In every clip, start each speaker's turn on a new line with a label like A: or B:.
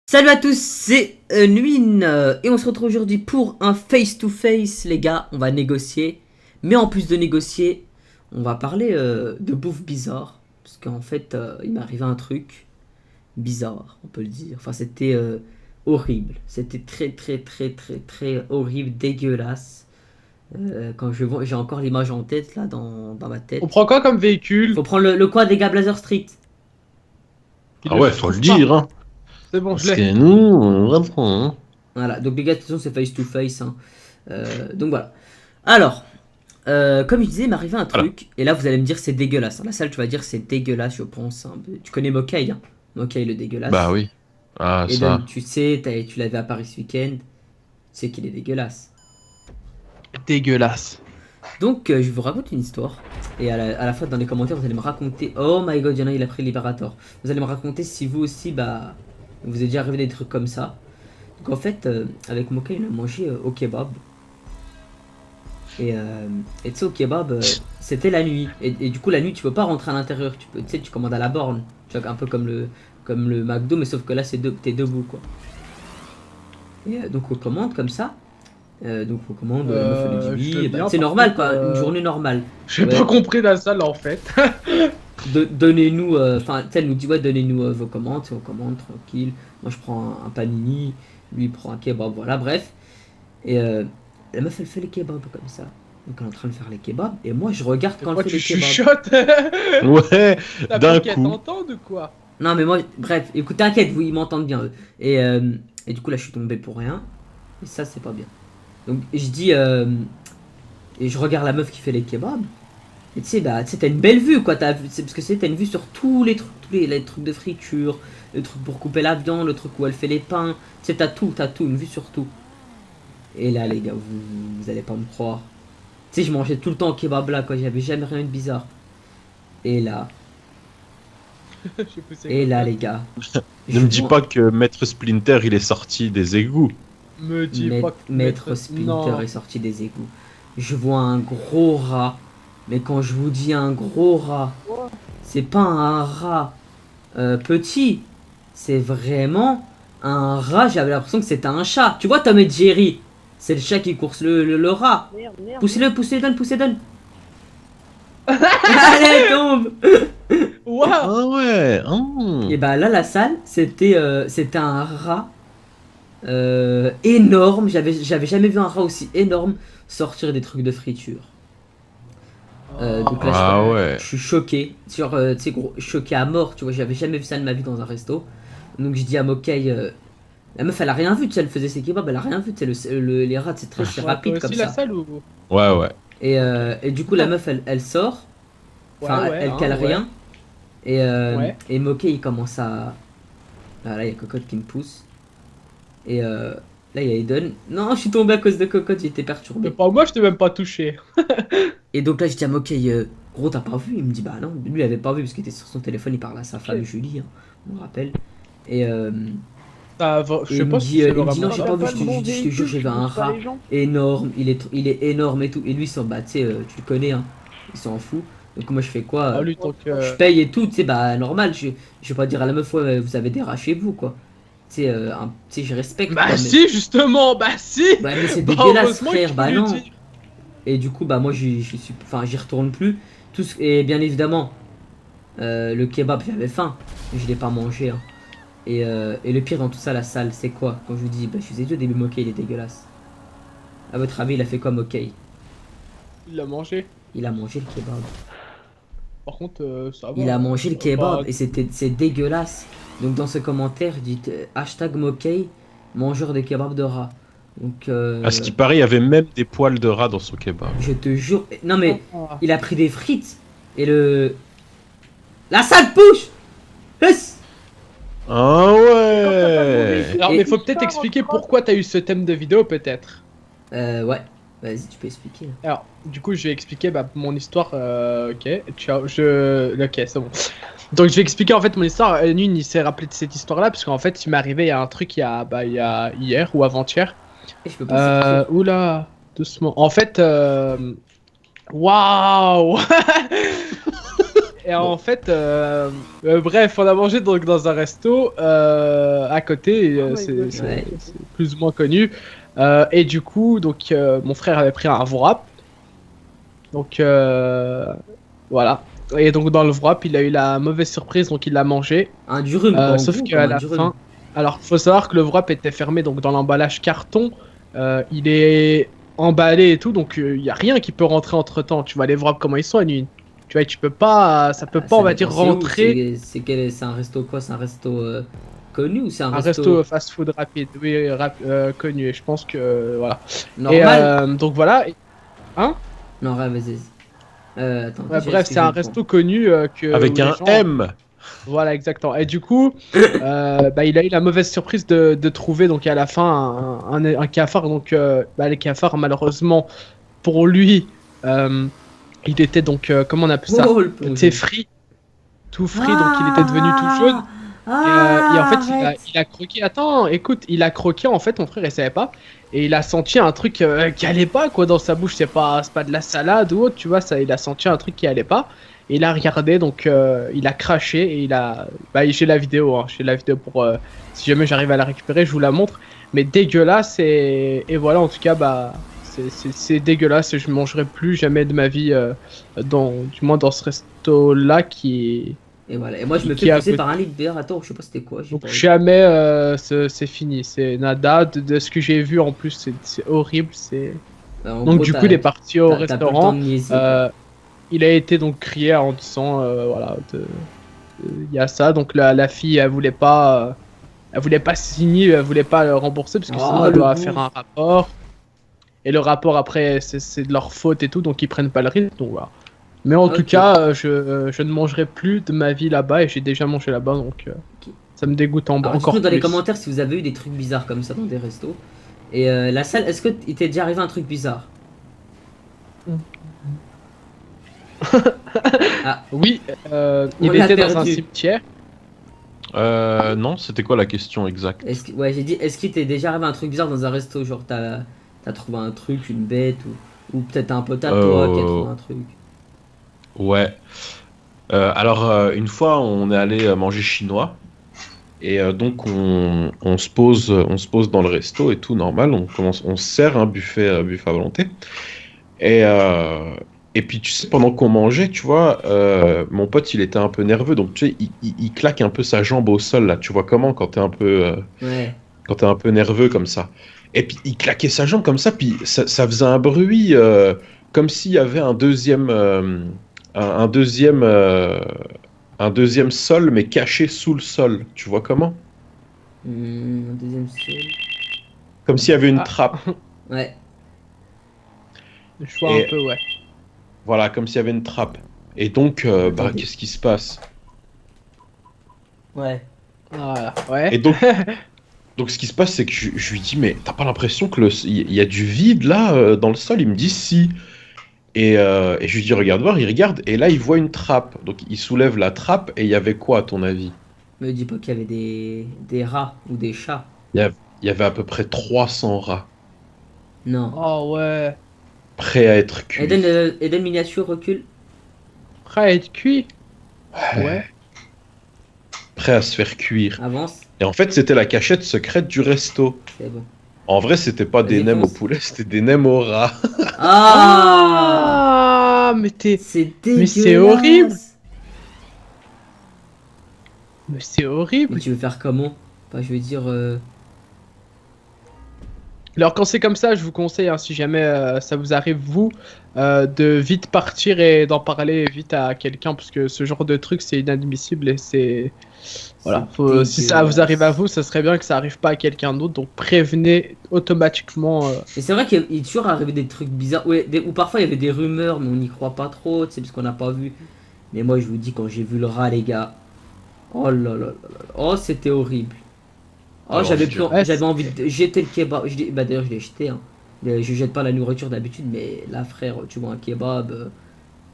A: Salut à tous, c'est Nuin et on se retrouve aujourd'hui pour un face-to-face, les gars. On va négocier, mais en plus de négocier, on va parler de bouffe bizarre. Parce qu'en fait, il m'est arrivé un truc bizarre, on peut le dire. Enfin, c'était horrible. C'était très horrible, dégueulasse. Quand je vois, j'ai encore l'image en tête, là, dans ma
B: On
A: tête.
B: prend quoi comme véhicule?
A: Faut prendre le coin des gars Blazer Street.
B: Il
C: Ah
B: le
C: ouais, faut le
B: trouve pas.
C: dire, hein.
B: C'est bon, je
C: Parce
B: l'ai.
C: que nous, on va prendre, hein.
A: Voilà, donc les gars, de toute façon, c'est face-to-face, hein. Donc voilà. Alors, comme je disais, il m'est arrivé un
C: Voilà.
A: truc, et là vous allez me dire c'est dégueulasse. La salle, tu vas dire c'est dégueulasse, je pense. Hein. Tu connais Mokai, hein. Mokai le
C: Bah
A: dégueulasse.
C: oui. Ah,
A: Et
C: ça.
A: donc tu sais, tu l'avais à Paris ce week-end, tu sais qu'il est dégueulasse.
B: Dégueulasse.
A: Donc je vous raconte une histoire, et à la fois dans les commentaires vous allez me raconter, oh my god, il y en a, il a pris Liberator. Vous allez me raconter si vous aussi, bah, vous est déjà arrivé des trucs comme ça. Donc en fait, avec Mokai, on a mangé au kebab. Et tu sais, au kebab, c'était la nuit. Et du coup, la nuit, tu peux pas rentrer à l'intérieur. Tu sais, tu commandes à la borne. Tu vois, un peu comme le McDo, mais sauf que là, t'es debout, quoi. Et donc, on commande comme ça. Donc, on commande, la meuf, elle nous dit
B: je veux
A: oui.
B: bien,
A: C'est
B: par
A: normal,
B: contre,
A: quoi. Une journée normale.
B: J'ai
A: Ouais.
B: pas compris la salle en fait.
A: Donnez-nous, enfin, tu sais, elle nous dit, ouais, donnez-nous vos commandes. On commande, tranquille. Moi, je prends un panini. Lui, il prend un kebab, voilà, bref. Et la meuf, elle fait les kebabs comme ça. Donc, elle est en train de faire les kebabs. Et moi, je regarde quand
B: Pourquoi
A: elle fait
B: tu
A: les kebabs.
B: chuchotes?
C: Ouais,
B: T'as
C: d'un
B: peur qu'elle
C: coup.
B: t'entende ou quoi?
A: Non mais moi, bref, écoute, t'inquiète, vous, ils m'entendent bien eux. Et du coup là je suis tombé pour rien. Et ça c'est pas bien. Donc je dis, et je regarde la meuf qui fait les kebabs. Et tu sais, bah, tu sais, t'as une belle vue quoi, parce que t'as une vue sur tous les trucs, les trucs de friture, le truc pour couper la viande, le truc où elle fait les pains. Tu sais, t'as tout, une vue sur tout. Et là les gars, vous allez pas me croire. Tu sais, je mangeais tout le temps au kebab là quoi, j'avais jamais rien de bizarre. Et là,
B: J'ai poussé
A: et
B: comme
A: là
B: ça.
A: les gars.
C: Ne me dis pas que Maître Splinter, il est sorti des égouts.
B: Me dis pas que
A: Maître Splinter
B: Non.
A: est sorti des égouts. Je vois un gros rat. Mais quand je vous dis un gros rat, c'est pas un rat petit. C'est vraiment un rat. J'avais l'impression que c'était un chat. Tu vois Tom et Jerry? C'est le chat qui course le rat.
D: Merde.
A: Poussez-le, donne. Allez, tombe.
B: Waouh!
C: Ah ouais. Oh.
A: Et bah là, la salle, c'était un rat énorme. J'avais jamais vu un rat aussi énorme sortir des trucs de friture. Donc là,
C: Ah ouais.
A: je suis choqué. Genre, tu sais, gros, choqué à mort. Tu vois, j'avais jamais vu ça de ma vie dans un resto. Donc je dis à Mokai, la meuf, elle a rien vu. Tu sais, elle faisait ses kebabs, elle a rien vu. Tu sais, les rats, c'est très
B: Ouais,
A: rapide
B: toi
A: comme
B: aussi la
A: ça.
B: salle ou?
C: Ouais, ouais.
A: Et du coup, la meuf, elle sort. Enfin,
B: Ouais,
A: elle
B: hein,
A: cale
B: ouais.
A: rien.
B: Ouais.
A: Et Mokai, il commence à. Ah, là, il y a Cocotte qui me pousse. Et là, il y a Eden. Non, je suis tombé à cause de Cocotte, j'étais
B: Mais
A: perturbé.
B: pas moi, je t'ai même pas touché.
A: Et donc là, je dis à Mokai, gros, t'as pas vu? Il me dit, bah non, lui, il avait pas vu parce qu'il était sur son téléphone, il parlait à sa femme Julie, hein, on me rappelle. Et,
B: Je sais pas si
A: il
B: c'est
A: me
B: vraiment
A: dit, non, j'ai
B: ça.
A: pas vu,
D: Pas le bon
A: je te jure,
D: véhicule,
A: j'ai vu
D: tu
A: un
D: pousses pas
A: rat
D: les gens.
A: énorme, il est énorme et tout. Et lui, bah, tu sais, tu le connais, hein, il s'en fout. Donc moi, je fais quoi?
B: Ah, lui, donc.
A: Je paye et tout, tu sais, bah normal, je vais pas dire à la meuf, ouais, vous avez des rats chez vous, quoi. Tu sais, tu sais, je respecte,
B: Bah
A: quoi, mais...
B: si, justement, bah si!
A: Bah, mais c'est
B: Bah
A: dégueulasse,
B: heureusement que
A: frère,
B: tu
A: bah
B: peux lui
A: non.
B: dire.
A: Et du coup, bah moi, enfin, j'y retourne plus. Et bien évidemment, le kebab, j'avais faim, je l'ai pas mangé, hein. Et le pire dans tout ça, la salle, c'est quoi? Quand je vous dis, bah je vous ai dit au début, Mokai, il est dégueulasse. À votre avis, il a fait quoi, Mokai?
B: Il l'a mangé.
A: Il a mangé le kebab.
B: Par contre, ça va.
A: Il a mangé le
B: Bah,
A: kebab et c'est dégueulasse. Donc dans ce commentaire, dites hashtag Mokai, mangeur de kebab de rat. Donc
C: À ce qui paraît, il y avait même des poils de rat dans son kebab.
A: je te jure, non mais
B: Ah.
A: il a pris des frites et la salle push. Yes.
C: Ah ouais.
B: Alors,
A: Et-
B: mais faut peut-être expliquer pourquoi t'as eu ce thème de vidéo, peut-être.
A: Ouais, vas-y, tu peux expliquer.
B: Alors, du coup, je vais expliquer mon histoire. Ok, ciao. Ok, c'est bon. Donc, je vais expliquer en fait mon histoire. Nune, il s'est rappelé de cette histoire-là, parce qu'en fait, il m'est arrivé il y a un truc il y a hier ou avant-hier.
A: Et je peux pas expliquer.
B: Oula, doucement. En fait, waouh! Et Et en fait, bref, on a mangé donc dans un resto à côté, c'est plus ou moins connu. Et du coup, donc mon frère avait pris un wrap. Donc voilà. Et donc dans le wrap, il a eu la mauvaise surprise, donc il l'a mangé.
A: Un durum, quoi, en
B: Sauf
A: gros,
B: qu'à
A: comme un
B: la
A: durum.
B: fin, alors faut savoir que le wrap était fermé donc dans l'emballage carton. Il est emballé et tout, donc il y a rien qui peut rentrer entre temps. Tu vois les wraps comment ils sont à nuit. Tu vois, tu peux pas, ça peut
A: Ah,
B: pas,
A: ça
B: on va
A: dépend,
B: dire
A: c'est où,
B: rentrer.
A: c'est un resto quoi? C'est un resto connu ou c'est un
B: Un resto fast-food rapide, oui, connu. Et je pense que voilà.
A: normal?
B: Et donc voilà. Hein?
A: Non, vas-y. Attends,
B: Ouais,
A: déjà,
B: bref,
A: est-ce que
B: c'est
A: j'ai
B: un
A: le point?
B: resto connu
C: Avec
B: où les
C: un
B: gens.
C: M.
B: Voilà, exactement. Et du coup, bah, il a eu la mauvaise surprise de trouver donc à la fin un cafard. Donc, bah, les cafards, malheureusement, pour lui, euh, il était donc, comment on appelle ça?
A: Oh, le
B: Tu sais,
A: plongeur.
B: frit, tout frit, donc il était devenu tout jaune.
A: Ah,
B: Et en
A: ah,
B: fait,
A: arrête.
B: il a croqué. Attends, écoute, il a croqué, en fait, mon frère, il savait pas. Et il a senti un truc qui allait pas, quoi, dans sa bouche. C'est pas de la salade ou autre, tu vois, ça, il a senti un truc qui allait pas. Et il a regardé, donc il a craché et il a. Bah, j'ai la vidéo, hein, j'ai la vidéo pour. Si jamais j'arrive à la récupérer, je vous la montre. Mais dégueulasse, et voilà, en tout cas, bah. C'est dégueulasse et je mangerai plus jamais de ma vie, du moins dans ce resto-là
A: Et voilà. Et moi, je me
B: qui
A: fais
B: est à
A: pousser
B: côté.
A: par un litre d'air. Attends, je sais pas c'était quoi. J'ai
B: Donc
A: pas vu.
B: jamais c'est fini, c'est nada. De ce que j'ai vu en plus, c'est horrible.
A: En
B: Donc
A: gros,
B: du coup, il est parti au
A: t'as plus le temps
B: restaurant.
A: de niaiser, quoi.
B: Il a été donc crié en disant voilà, il y a ça. Donc la fille, elle voulait pas signer, elle voulait pas le rembourser parce que sinon
A: Ah,
B: elle
A: le
B: doit
A: goût.
B: faire un rapport. Et le rapport après, c'est de leur faute et tout, donc ils prennent pas le risque. Donc voilà. Mais en tout
A: Ok.
B: cas, je ne mangerai plus de ma vie là-bas et j'ai déjà mangé là-bas, donc
A: Ok.
B: ça me dégoûte
A: Alors,
B: encore
A: dites-nous dans les
B: plus.
A: commentaires si vous avez eu des trucs bizarres comme ça dans des restos. Et la salle, est-ce que il t'est déjà arrivé un truc bizarre? Ah,
B: Oui,
A: on
B: il
A: l'a
B: était dans un
A: perdu.
B: cimetière.
C: Non, c'était quoi la question exacte?
A: Ouais, j'ai dit, est-ce qu'il t'est déjà arrivé un truc bizarre dans un resto? Genre, t'as trouvé un truc, une bête, ou peut-être un pote à toi qui a trouvé un truc.
C: Ouais. Alors, une fois, on est allé manger chinois. Et donc, on se pose dans le resto et tout, normal. On se sert un buffet à volonté. Et, euh, et puis, tu sais, pendant qu'on mangeait, tu vois, mon pote, il était un peu nerveux. Donc, tu sais, il claque un peu sa jambe au sol, là. Tu vois comment quand t'es un peu,
A: Ouais.
C: quand t'es un peu nerveux comme ça. Et puis, il claquait sa jambe comme ça, puis ça faisait un bruit comme s'il y avait un deuxième, un deuxième sol, mais caché sous le sol. Tu vois comment?
A: Un deuxième sol.
C: Comme s'il y avait une
B: Ah,
C: trappe.
A: Ouais.
B: je vois un
C: Et
B: peu, ouais.
C: voilà, comme s'il y avait une trappe. Et donc, bah,
A: Attendez.
C: qu'est-ce qui se passe?
A: Ouais.
B: Voilà, ouais.
C: Et donc, ce qui se passe, c'est que je lui dis, mais t'as pas l'impression que il y a du vide là dans le sol? Il me dit si. Et je lui dis, regarde voir, il regarde, et là, il voit une trappe. Donc, il soulève la trappe, et il y avait quoi, à ton avis?
A: Me dis pas qu'il y avait des rats ou des chats.
C: Il y avait à peu près 300 rats,
A: Non.
B: Oh ouais.
A: Eh,
C: prêts à être cuits.
A: Eden miniature recule.
B: Prêt à être cuit? Ouais.
C: Prêts à se faire cuire.
A: Avance.
C: Et en fait, c'était la cachette secrète du resto.
A: C'est bon.
C: En vrai, c'était pas des
A: Vas-y,
C: nems au
A: fonce.
C: poulet, c'était des nems au rat.
A: Ah,
B: Ah,
A: c'est
B: Mais c'est
A: dégueulasse.
B: horrible. Mais c'est
A: Mais
B: horrible.
A: tu veux faire comment? Enfin, je veux dire.
B: Alors quand c'est comme ça, je vous conseille, hein, si jamais ça vous arrive, vous, de vite partir et d'en parler vite à quelqu'un, parce que ce genre de truc, c'est inadmissible et c'est... Voilà,
A: c'est
B: si ça vous arrive à
A: dégueulasse.
B: vous, ça serait bien que ça arrive pas à quelqu'un d'autre, donc prévenez automatiquement.
A: Et c'est vrai qu'il est toujours arrivé des trucs bizarres. Ouais, ou parfois il y avait des rumeurs, mais on n'y croit pas trop, tu sais, parce qu'on n'a pas vu. Mais moi, je vous dis, quand j'ai vu le rat, les gars. Oh là là là là. Oh, c'était horrible. Oh,
C: Alors, je dirais-
B: Ouais,
A: j'avais envie de jeter le kebab. Bah, d'ailleurs, je l'ai jeté, hein. Je jette pas la nourriture d'habitude, mais là, frère, tu vois un kebab.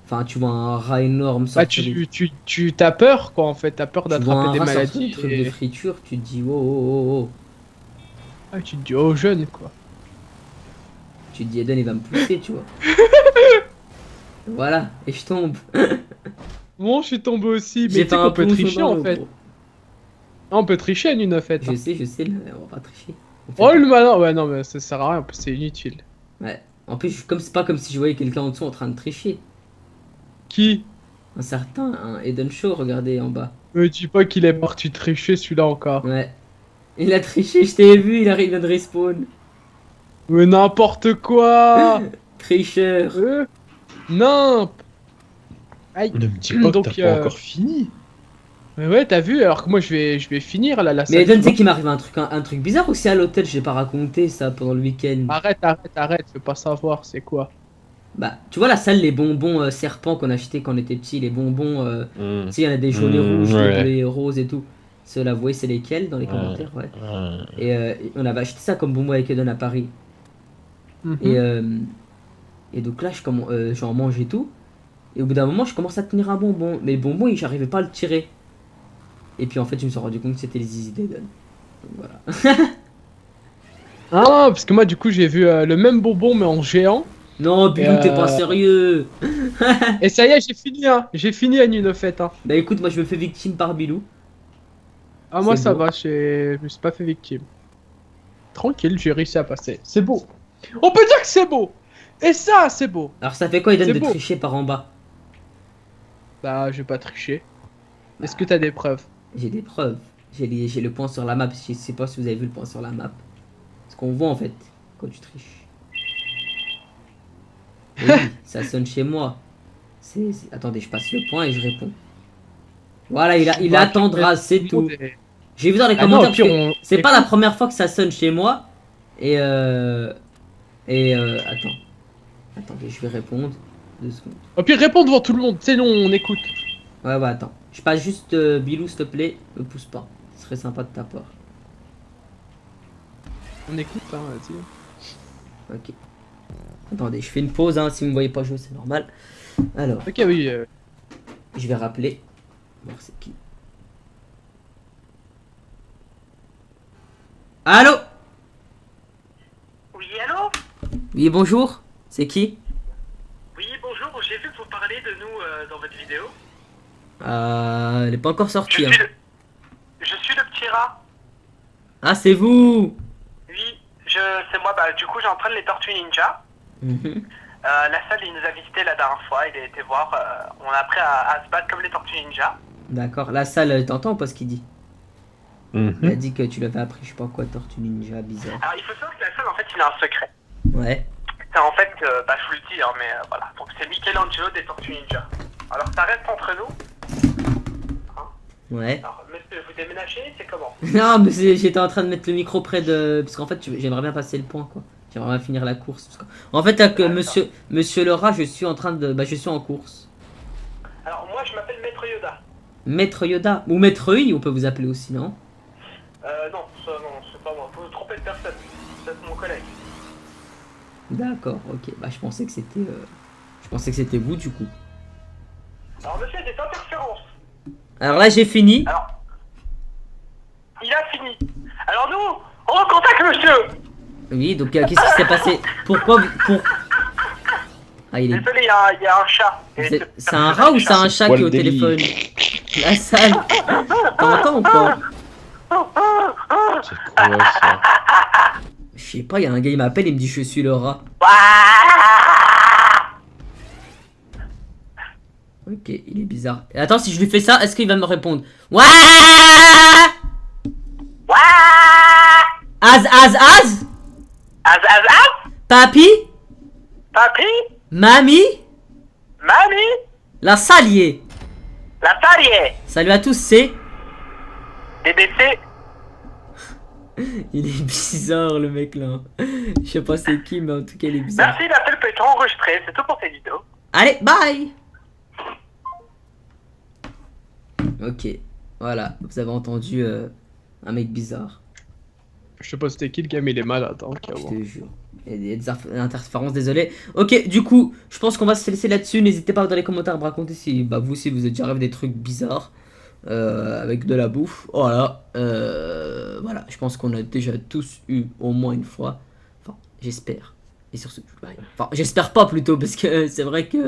A: Enfin, tu vois un rat énorme
B: bah,
A: sortir du.
B: tu t'as peur, quoi, en fait, t'as peur
A: Tu vois
B: d'attraper
A: un
B: des
A: rat sortir du
B: maladies
A: truc de
B: et
A: friture, tu te dis, oh, oh, oh, oh.
B: ah, tu te dis, oh, jeune, quoi.
A: Tu te dis, Eden, il va me pousser, tu vois. Voilà, et je tombe.
B: Bon, je suis tombé aussi. Mais
A: J'ai
B: tu sais
A: fait
B: qu'on
A: un
B: peut
A: plongeon
B: tricher
A: dans
B: en
A: l'eau,
B: fait.
A: gros.
B: Ah, on peut tricher à une 9
A: Je sais, là, on va pas tricher. On fait
B: Oh
A: pas.
B: le malin. Ouais, non, mais ça sert à rien. C'est inutile.
A: Ouais. En plus, comme c'est pas comme si je voyais quelqu'un en dessous en train de tricher.
B: Qui?
A: Un certain, un Eden Show, regardez en bas.
B: Me dis pas qu'il est parti tricher celui-là encore.
A: Ouais. Il a triché, je t'ai vu, il arrive de respawn.
B: Mais n'importe quoi.
A: Tricheur.
B: Nimp. Aïe.
C: Ne me dis pas que
B: Donc,
C: t'as pas encore fini.
B: Mais ouais, t'as vu, alors que moi je vais finir là, la
A: Mais
B: salle.
A: Eden, tu
B: tu
A: sais
B: vois.
A: qu'il m'arrive un truc bizarre aussi à l'hôtel, j'ai pas raconté ça pendant le week-end.
B: Arrête, je veux pas savoir, c'est quoi.
A: Bah, tu vois la salle, les bonbons serpents qu'on achetait quand on était petit, les bonbons, tu sais, il y en a des jaunes et rouges, des
C: ouais.
A: bleus et roses et tout. Ceux-là, vous voyez, c'est lesquels dans les commentaires, ouais. Et on avait acheté ça comme bonbons avec Eden à Paris.
B: Mhm.
A: Et donc là, j'en mange et tout. Et au bout d'un moment, je commence à tenir un bonbon. Mais le bonbon, j'arrivais pas à le tirer. Et puis en fait, je me suis rendu compte que c'était les zizi d'Eden. Donc voilà.
B: Ah, parce que moi du coup j'ai vu le même bonbon mais en géant.
A: Non, Bilou, t'es pas sérieux.
B: Et ça y est, j'ai fini, hein. J'ai fini à une fête, hein.
A: Bah écoute, moi je me fais victime par Bilou.
B: Ah, moi
A: C'est
B: ça
A: beau.
B: va, je me suis pas fait victime. Tranquille, j'ai réussi à passer. C'est beau. On peut dire que c'est beau. Et ça, c'est beau.
A: Alors ça fait quoi, Eden,
B: C'est
A: de
B: beau.
A: tricher par en bas?
B: Bah, je vais pas tricher. Est-ce que t'as des preuves?
A: J'ai des preuves. J'ai le point sur la map. Je sais pas si vous avez vu le point sur la map. Ce qu'on voit en fait quand tu triches. Et oui, ça sonne chez moi. Attendez, je passe le point et je réponds. Voilà, il
B: Bah,
A: attendra, c'est tout. J'ai vu dans les
B: Ah non,
A: commentaires
B: au pire,
A: parce que
B: on-
A: c'est pas la première fois que ça sonne chez moi. Attends. Attendez, je vais répondre. 2 secondes.
B: Au pire, réponds devant tout le monde. C'est non, on écoute.
A: Ouais, attends. Je passe juste Bilou, s'il te plaît. Me pousse pas. Ce serait sympa de ta part.
B: On écoute, hein, vas-y.
A: Ok. Attendez, je fais une pause, hein. Si vous me voyez pas jouer, c'est normal. Alors,
B: Ok, oui.
A: je vais rappeler. Voir c'est qui. Allô?
D: Oui, allô?
A: Oui, bonjour. C'est qui?
D: Oui, bonjour, j'ai vu que vous parlez de nous dans votre vidéo.
A: Elle est pas encore
D: Je
A: sortie.
D: suis,
A: Hein.
D: je suis le petit rat.
A: Ah, c'est vous?
D: Oui, c'est moi, bah du coup j'entraîne les Tortues Ninja.
A: Mhm.
D: La salle, il nous a visité la dernière fois, il a été voir, on a appris à se battre comme les Tortues Ninja.
A: D'accord. La salle, t'entends pas ce qu'il dit? Il a
C: Mhm.
A: dit que tu l'avais appris, je sais pas quoi, Tortue Ninja, bizarre.
D: Alors il faut savoir que la salle, en fait, il a un secret.
A: Ouais.
D: C'est en fait, bah je vous le dis, hein, mais voilà. Donc c'est Michelangelo des Tortues Ninja. Alors ça reste entre nous.
A: Ouais.
D: Alors, monsieur, vous déménagez, c'est comment?
A: Non, mais j'étais en train de mettre le micro près de. Parce qu'en fait, j'aimerais bien passer le point, quoi. J'aimerais bien finir la course. En fait, avec monsieur le rat, je suis en train de. Bah, je suis en course.
D: Alors moi, je m'appelle Maître Yoda.
A: Maître Yoda. Ou Maître Yi, on peut vous appeler aussi, non?
D: Non, ça, non, c'est pas moi. Vous vous trompez de personne. C'est mon collègue.
A: D'accord, ok. Bah, je pensais que c'était. Je pensais que c'était vous, du coup.
D: Alors, monsieur, des interférences.
A: Alors là, j'ai fini.
D: Alors, il a fini. Alors nous, on recontacte monsieur.
A: Oui, donc qu'est-ce qui s'est passé? Pourquoi pour... Ah, il est.
D: Désolé, il y a un chat. Et
A: C'est un rat ou c'est un chat qui est au
C: Quoi le délire?
A: téléphone? La salle. T'entends ou pas?
C: C'est quoi ça?
A: Je sais pas, il y a un gars, il m'appelle, il me dit je suis le rat. Ok, il est bizarre. Et attends, si je lui fais ça, est-ce qu'il va me répondre? Ouah! Az, az, az?
D: Az,
A: Papi?
D: papi,
A: Mamie?
D: mamie,
A: La salier.
D: la salier,
A: Salut à tous, c'est...
D: DDC.
A: Il est bizarre le mec là. Je sais pas c'est qui, mais en tout cas il est bizarre.
D: Merci, l'appel peut être enregistré. C'est tout pour cette vidéo.
A: Allez, bye! Ok, voilà, vous avez entendu un mec bizarre,
B: Je sais pas c'était qui le gars, mais il est malade, hein,
A: je te jure. Il y a des interférences, désolé. Ok, du coup, je pense qu'on va se laisser là-dessus. N'hésitez pas dans les commentaires à me raconter si vous aussi vous êtes déjà rêvé des trucs bizarres avec de la bouffe. Voilà, voilà, je pense qu'on a déjà tous eu au moins une fois. Enfin, j'espère. Et sur ce, bye. Enfin, j'espère pas plutôt parce que c'est vrai que...